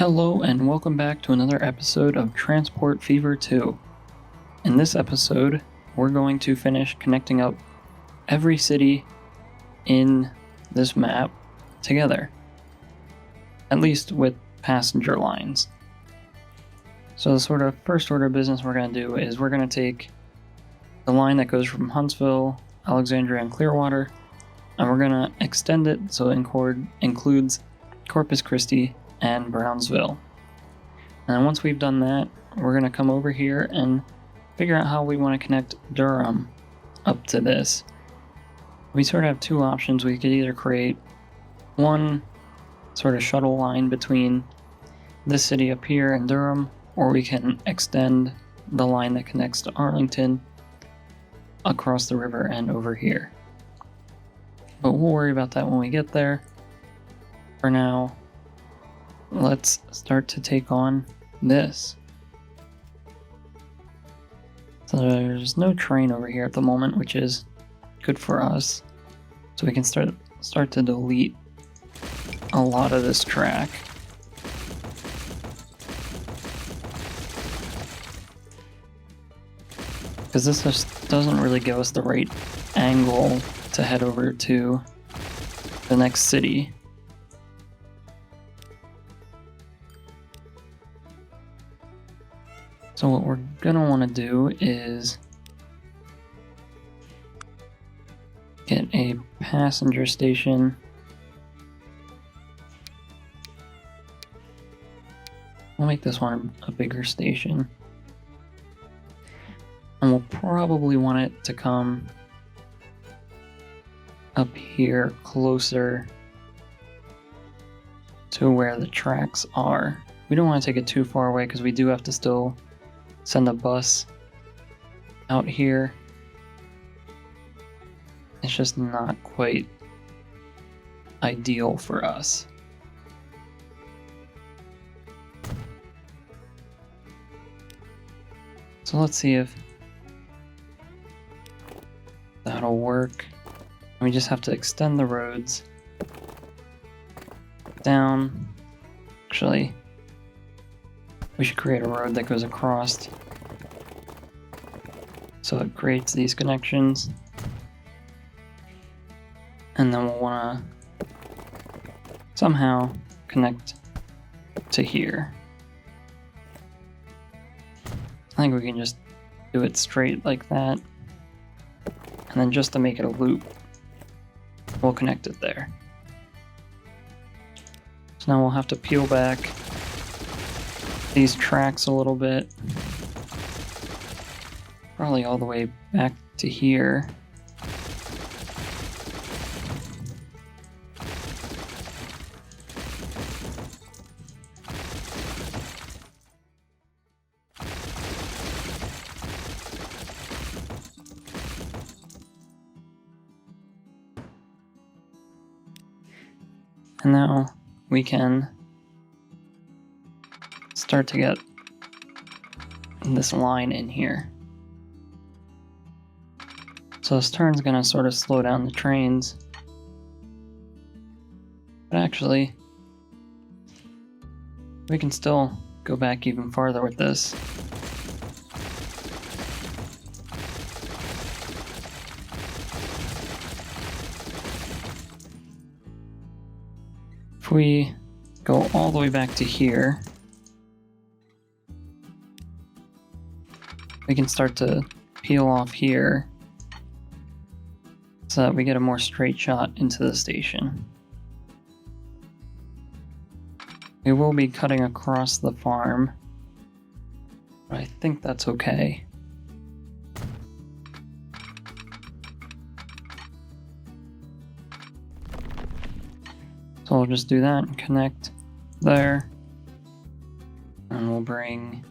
Hello and welcome back to another episode of Transport Fever 2. In this episode, we're going to finish connecting up every city in this map together, at least with passenger lines. So the sort of first order of business we're going to do is we're going to take the line that goes from Huntsville, Alexandria, and Clearwater, and we're going to extend it so it includes Corpus Christi and Brownsville. And then once we've done that, we're going to come over here and figure out how we want to connect Durham up to this. We sort of have two options. We could either create one sort of shuttle line between this city up here and Durham, or we can extend the line that connects to Arlington across the river and over here. But we'll worry about that when we get there. For now, let's start to take on this. So there's no train over here at the moment, which is good for us. So we can start to delete a lot of this track. Because this just doesn't really give us the right angle to head over to the next city. So what we're gonna want to do is get a passenger station. We'll make this one a bigger station. And we'll probably want it to come up here closer to where the tracks are. We don't want to take it too far away because we do have to still send a bus out here. It's just not quite ideal for us. So let's see if that'll work. We just have to extend the roads down. Actually, we should create a road that goes across so it creates these connections. And then we'll want to somehow connect to here. I think we can just do it straight like that. And then just to make it a loop, we'll connect it there. So now we'll have to peel back these tracks a little bit. Probably all the way back to here. And now we can start to get this line in here. So this turn's gonna sort of slow down the trains. But actually, we can still go back even farther with this. If we go all the way back to here, we can start to peel off here so that we get a more straight shot into the station. We will be cutting across the farm, but I think that's okay. So we'll just do that and connect there. And we'll bring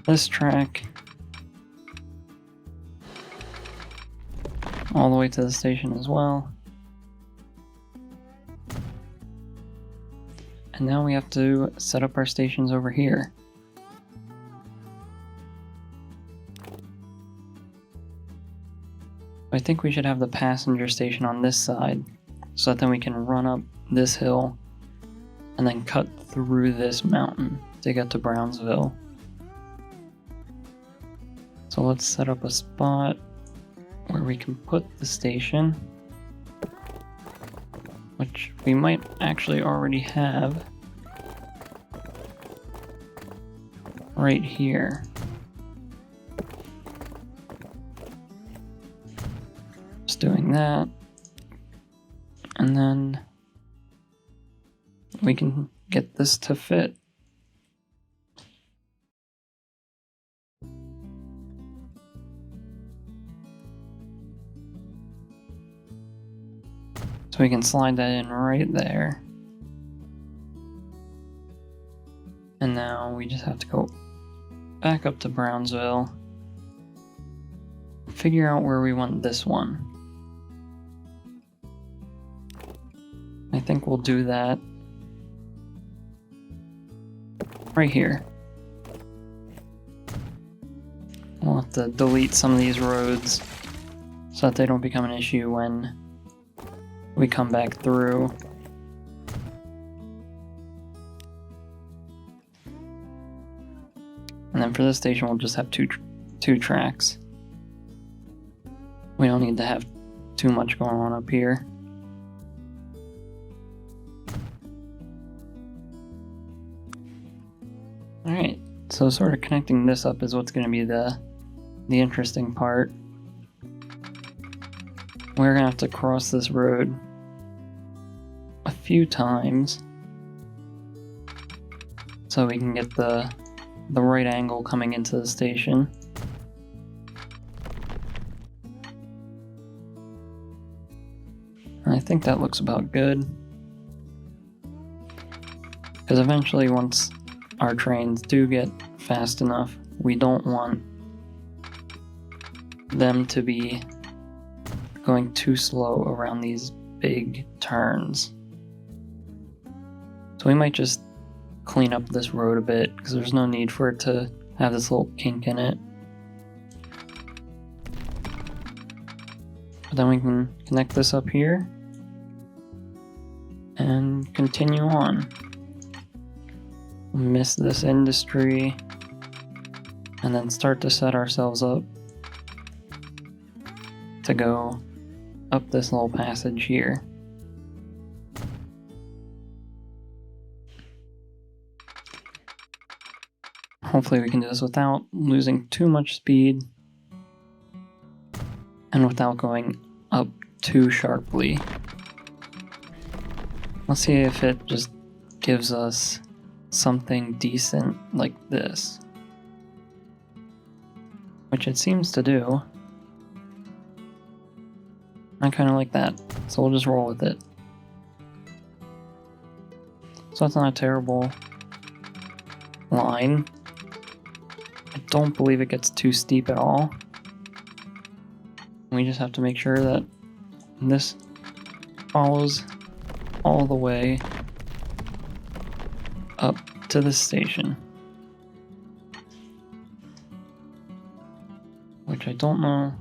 this track all the way to the station as well. And now we have to set up our stations over here. I think we should have the passenger station on this side, so that then we can run up this hill and then cut through this mountain to get to Brownsville. So let's set up a spot where we can put the station, which we might actually already have right here. Just doing that, and then we can get this to fit. So we can slide that in right there. And now we just have to go back up to Brownsville, figure out where we want this one. I think we'll do that right here. We'll have to delete some of these roads so that they don't become an issue when we come back through. And then for this station, we'll just have two tracks. We don't need to have too much going on up here. Alright, so sort of connecting this up is what's going to be the interesting part. We're going to have to cross this road a few times so we can get the right angle coming into the station. And I think that looks about good. Because eventually, once our trains do get fast enough, we don't want them to be going too slow around these big turns. So we might just clean up this road a bit, because there's no need for it to have this little kink in it. But then we can connect this up here and continue on. Miss this industry and then start to set ourselves up to go up this little passage here. Hopefully we can do this without losing too much speed and without going up too sharply. Let's see if it just gives us something decent like this, which it seems to do. I kind of like that, so we'll just roll with it. So that's not a terrible line. I don't believe it gets too steep at all. We just have to make sure that this follows all the way up to the station. Which I don't know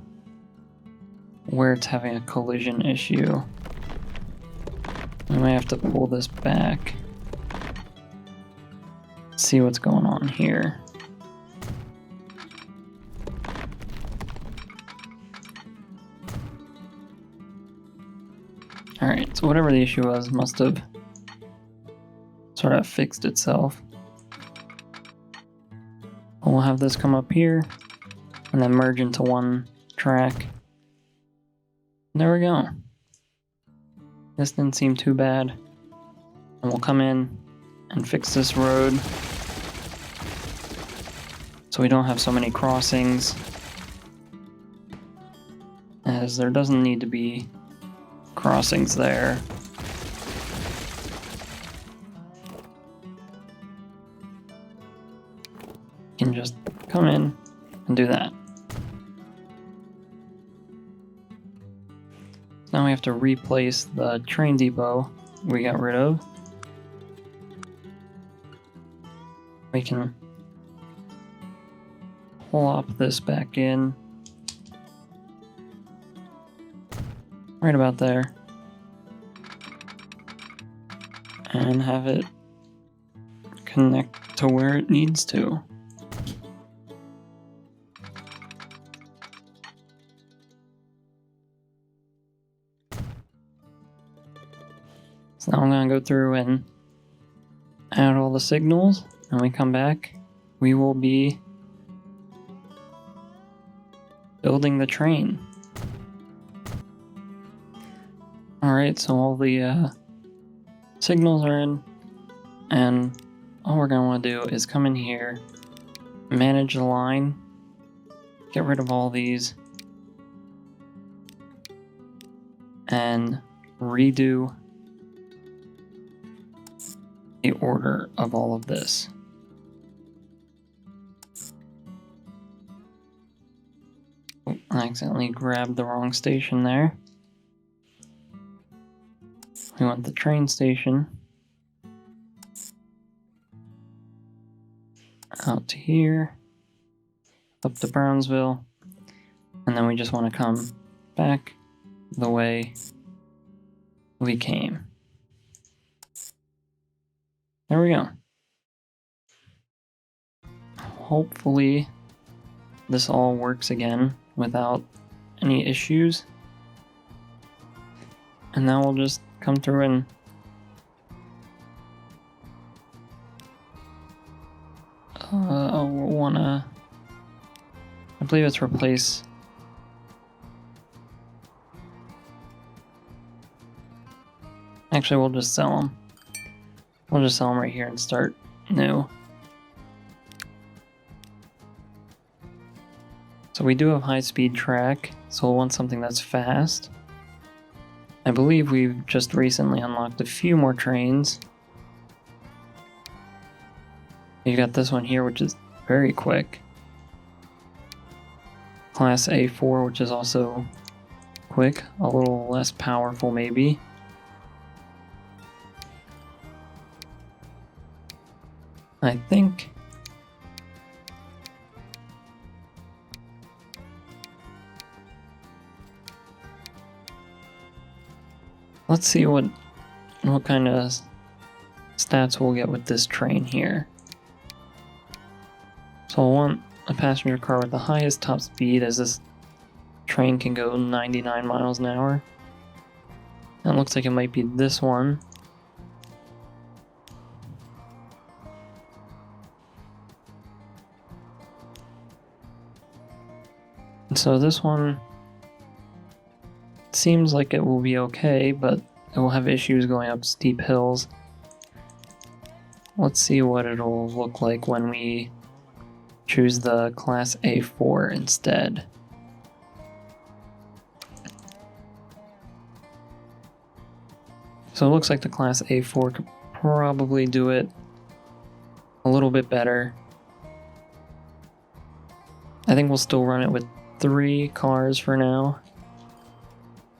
where it's having a collision issue. We might have to pull this back. See what's going on here. Alright, so whatever the issue was must have sort of fixed itself. We'll have this come up here and then merge into one track. There we go. This didn't seem too bad. And we'll come in and fix this road so we don't have so many crossings, as there doesn't need to be crossings there. You can just come in and do that. Now we have to replace the train depot we got rid of. We can plop this back in right about there and have it connect to where it needs to. So now I'm going to go through and add all the signals, and when we come back, we will be building the train. Alright, so all the signals are in, and all we're going to want to do is come in here, manage the line, get rid of all these, and redo the order of all of this. Oh, I accidentally grabbed the wrong station there. We want the train station out to here, up to Brownsville, and then we just want to come back the way we came. There we go. Hopefully this all works again without any issues. And now we'll just come through and we'll wanna, I believe it's replace. Actually, we'll just sell them. We'll just sell them right here and start new. So we do have high-speed track, so we'll want something that's fast. I believe we've just recently unlocked a few more trains. You got this one here, which is very quick. Class A4, which is also quick, a little less powerful maybe. I think let's see what kind of stats we'll get with this train here. So I want a passenger car with the highest top speed, as this train can go 99 miles an hour. And it looks like it might be this one. And so this one seems like it will be okay, but it will have issues going up steep hills. Let's see what it'll look like when we choose the Class A4 instead. So it looks like the Class A4 could probably do it a little bit better. I think we'll still run it with 3 cars for now.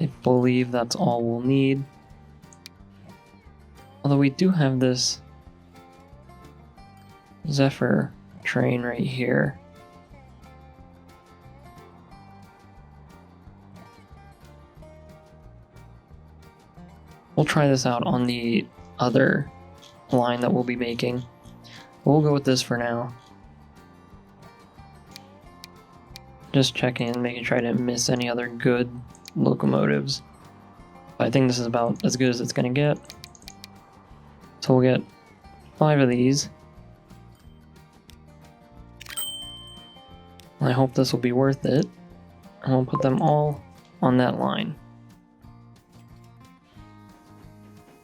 I believe that's all we'll need. Although we do have this Zephyr train right here. We'll try this out on the other line that we'll be making. We'll go with this for now. Just checking and making sure I didn't miss any other good locomotives. But I think this is about as good as it's going to get. So we'll get 5 of these. I hope this will be worth it. And we'll put them all on that line.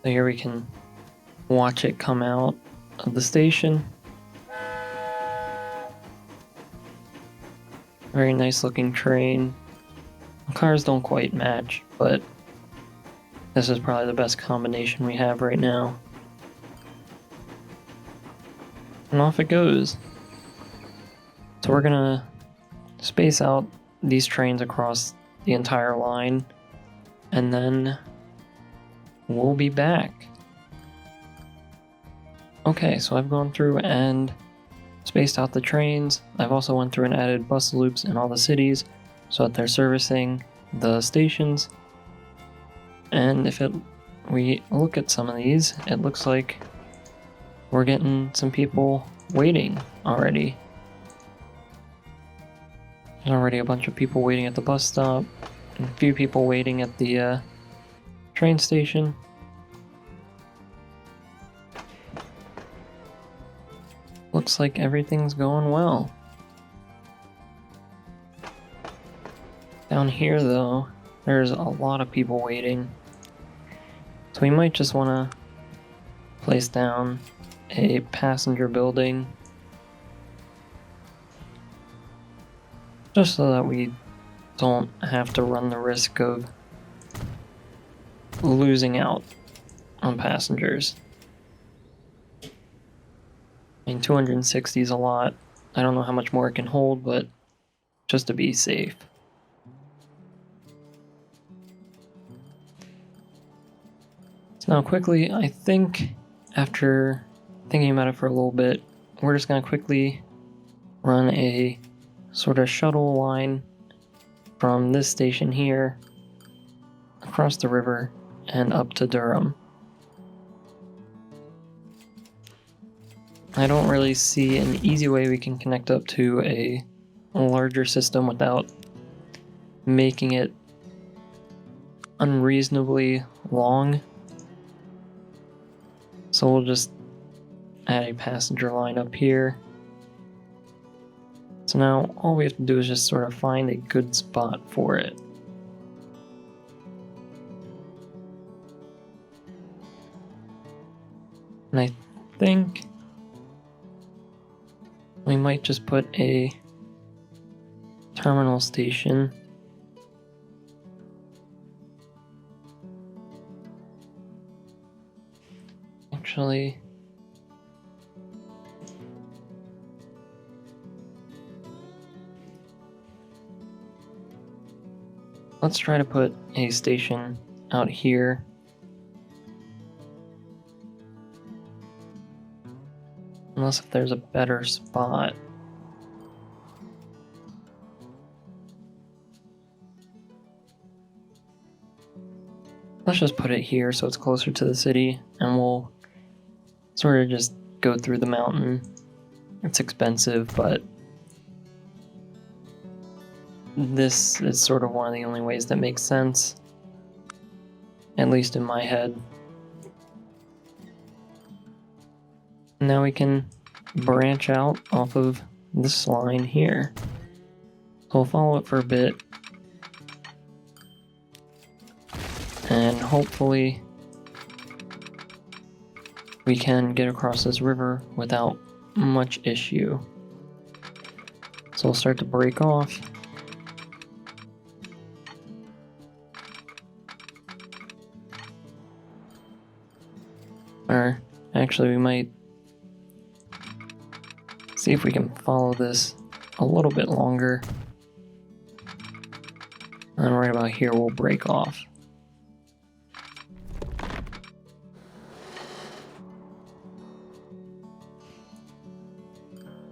So here we can watch it come out of the station. Very nice looking train. The cars don't quite match, but this is probably the best combination we have right now. And off it goes. So we're gonna space out these trains across the entire line, and then we'll be back. Okay, so I've gone through and spaced out the trains. I've also went through and added bus loops in all the cities so that they're servicing the stations. And if we look at some of these, it looks like we're getting some people waiting already. There's already a bunch of people waiting at the bus stop, and a few people waiting at the train station. Looks like everything's going well. Down here, though, there's a lot of people waiting. So we might just want to place down a passenger building, just so that we don't have to run the risk of losing out on passengers. I mean, 260 is a lot. I don't know how much more it can hold, but just to be safe. So now quickly, I think after thinking about it for a little bit, we're just going to quickly run a sort of shuttle line from this station here across the river and up to Durham. I don't really see an easy way we can connect up to a larger system without making it unreasonably long. So we'll just add a passenger line up here. So now all we have to do is just sort of find a good spot for it. And I think we might just put a terminal station actually. Let's try to put a station out here. Unless if there's a better spot. Let's just put it here so it's closer to the city, and we'll sort of just go through the mountain. It's expensive, but this is sort of one of the only ways that makes sense, at least in my head. Now we can branch out off of this line here. So we'll follow it for a bit, and hopefully we can get across this river without much issue. So we'll start to break off. Or actually, we might see if we can follow this a little bit longer. And right about here, we'll break off.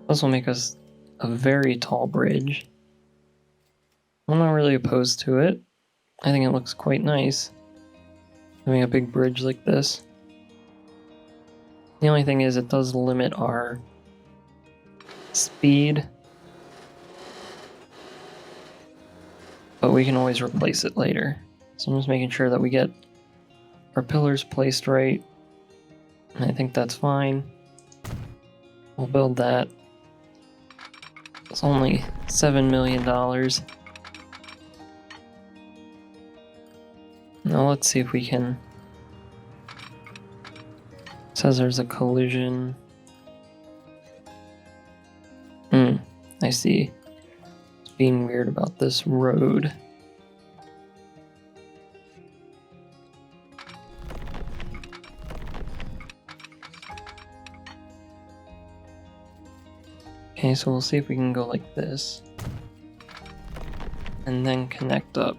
This will make us a very tall bridge. I'm not really opposed to it. I think it looks quite nice, having a big bridge like this. The only thing is it does limit our speed, but we can always replace it later. So I'm just making sure that we get our pillars placed right, and I think that's fine. We'll build that. It's only $7 million. Now let's see if we can. It says there's a collision. I see. It's being weird about this road. Okay, so we'll see if we can go like this. And then connect up.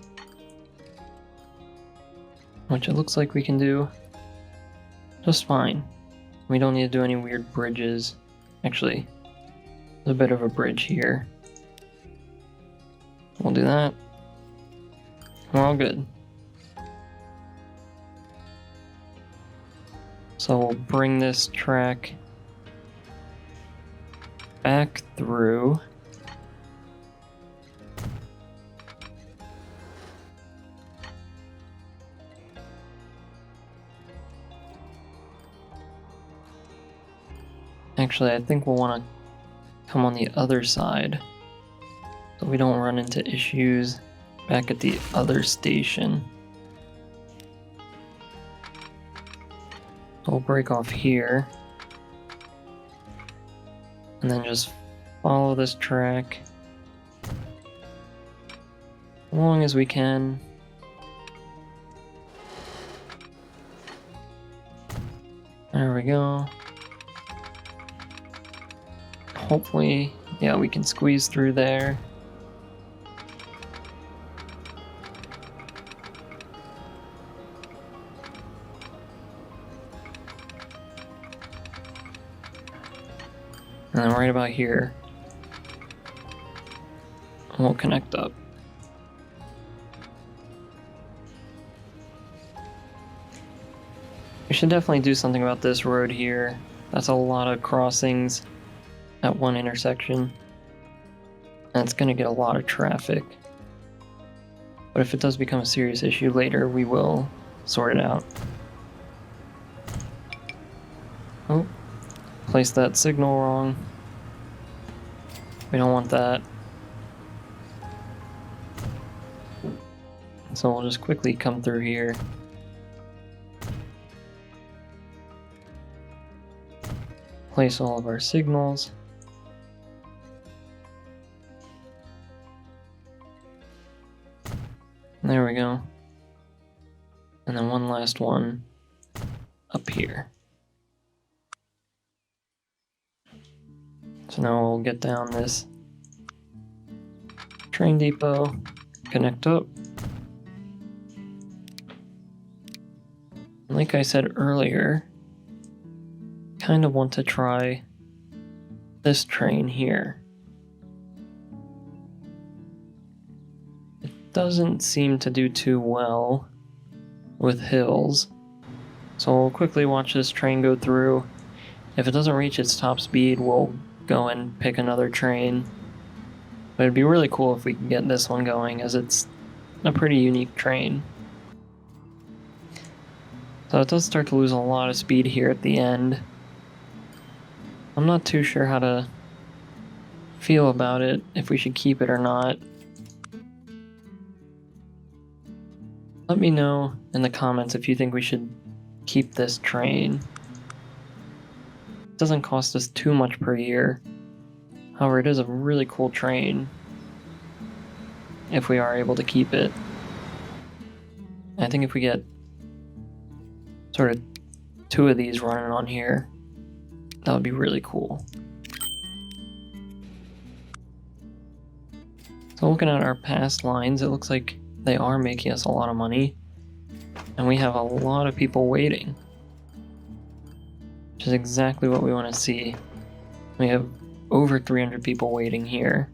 Which it looks like we can do just fine. We don't need to do any weird bridges. Actually, there's a bit of a bridge here. We'll do that. We're all good. So we'll bring this track back through. Actually, I think we'll want to come on the other side so we don't run into issues back at the other station. We'll break off here and then just follow this track as long as we can. There we go. Hopefully, yeah, we can squeeze through there. And then right about here, we'll connect up. We should definitely do something about this road here. That's a lot of crossings at one intersection. And it's going to get a lot of traffic. But if it does become a serious issue later, we will sort it out. Oh, placed that signal wrong. We don't want that. So we'll just quickly come through here. Place all of our signals. There we go. And then one last one up here. So now we'll get down this train depot, connect up. Like I said earlier, kind of want to try this train here. It doesn't seem to do too well with hills, so we'll quickly watch this train go through. If it doesn't reach its top speed, we'll go and pick another train. But it'd be really cool if we could get this one going, as it's a pretty unique train. So it does start to lose a lot of speed here at the end. I'm not too sure how to feel about it, if we should keep it or not. Let me know in the comments if you think we should keep this train. It doesn't cost us too much per year. However, it is a really cool train if we are able to keep it. I think if we get sort of 2 of these running on here, that would be really cool. So looking at our past lines, it looks like they are making us a lot of money, and we have a lot of people waiting, which is exactly what we want to see. We have over 300 people waiting here,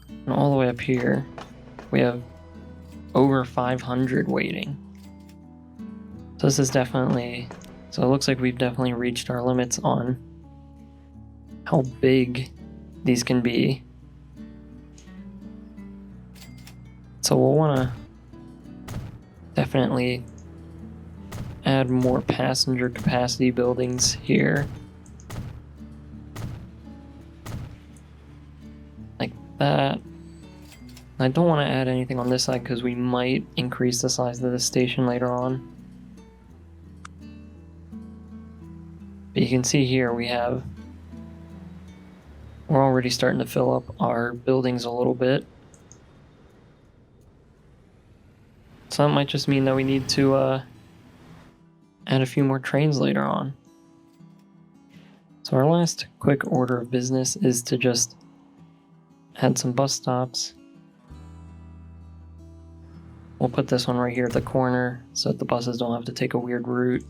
and all the way up here we have over 500 waiting. So this is definitely, so it looks like we've definitely reached our limits on how big these can be. So we'll want to definitely add more passenger capacity buildings here. Like that. I don't want to add anything on this side because we might increase the size of the station later on. But you can see here we're already starting to fill up our buildings a little bit. So that might just mean that we need to add a few more trains later on. So our last quick order of business is to just add some bus stops. We'll put this one right here at the corner so that the buses don't have to take a weird route.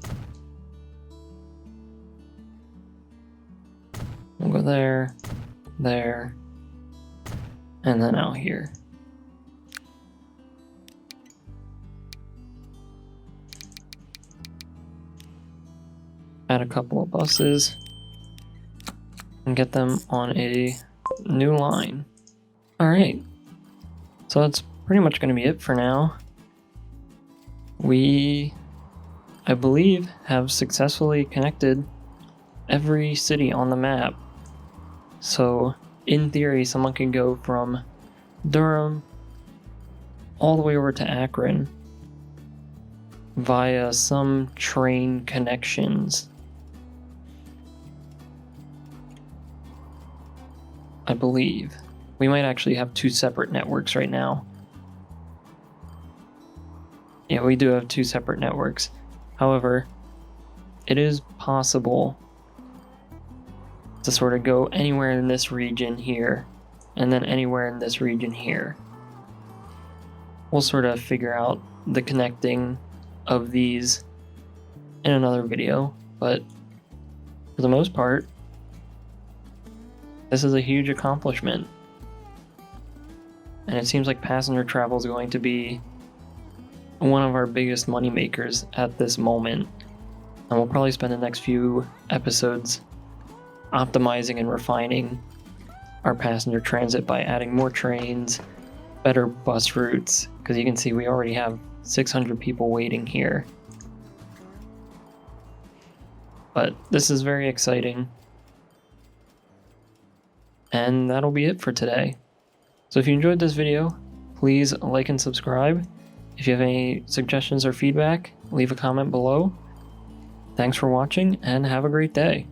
We'll go there, there, and then out here. Add a couple of buses. and get them on a new line. Alright, so that's pretty much going to be it for now. We, I believe, have successfully connected every city on the map. So, in theory, someone can go from Durham all the way over to Akron via some train connections. I believe. We might actually have two separate networks right now. Yeah, we do have two separate networks. However, it is possible to sort of go anywhere in this region here, and then anywhere in this region here. We'll sort of figure out the connecting of these in another video, but for the most part, this is a huge accomplishment. And it seems like passenger travel is going to be one of our biggest money makers at this moment. And we'll probably spend the next few episodes optimizing and refining our passenger transit by adding more trains, better bus routes, because you can see we already have 600 people waiting here. But this is very exciting. And that'll be it for today. So if you enjoyed this video, please like and subscribe. If you have any suggestions or feedback, leave a comment below. Thanks for watching and have a great day.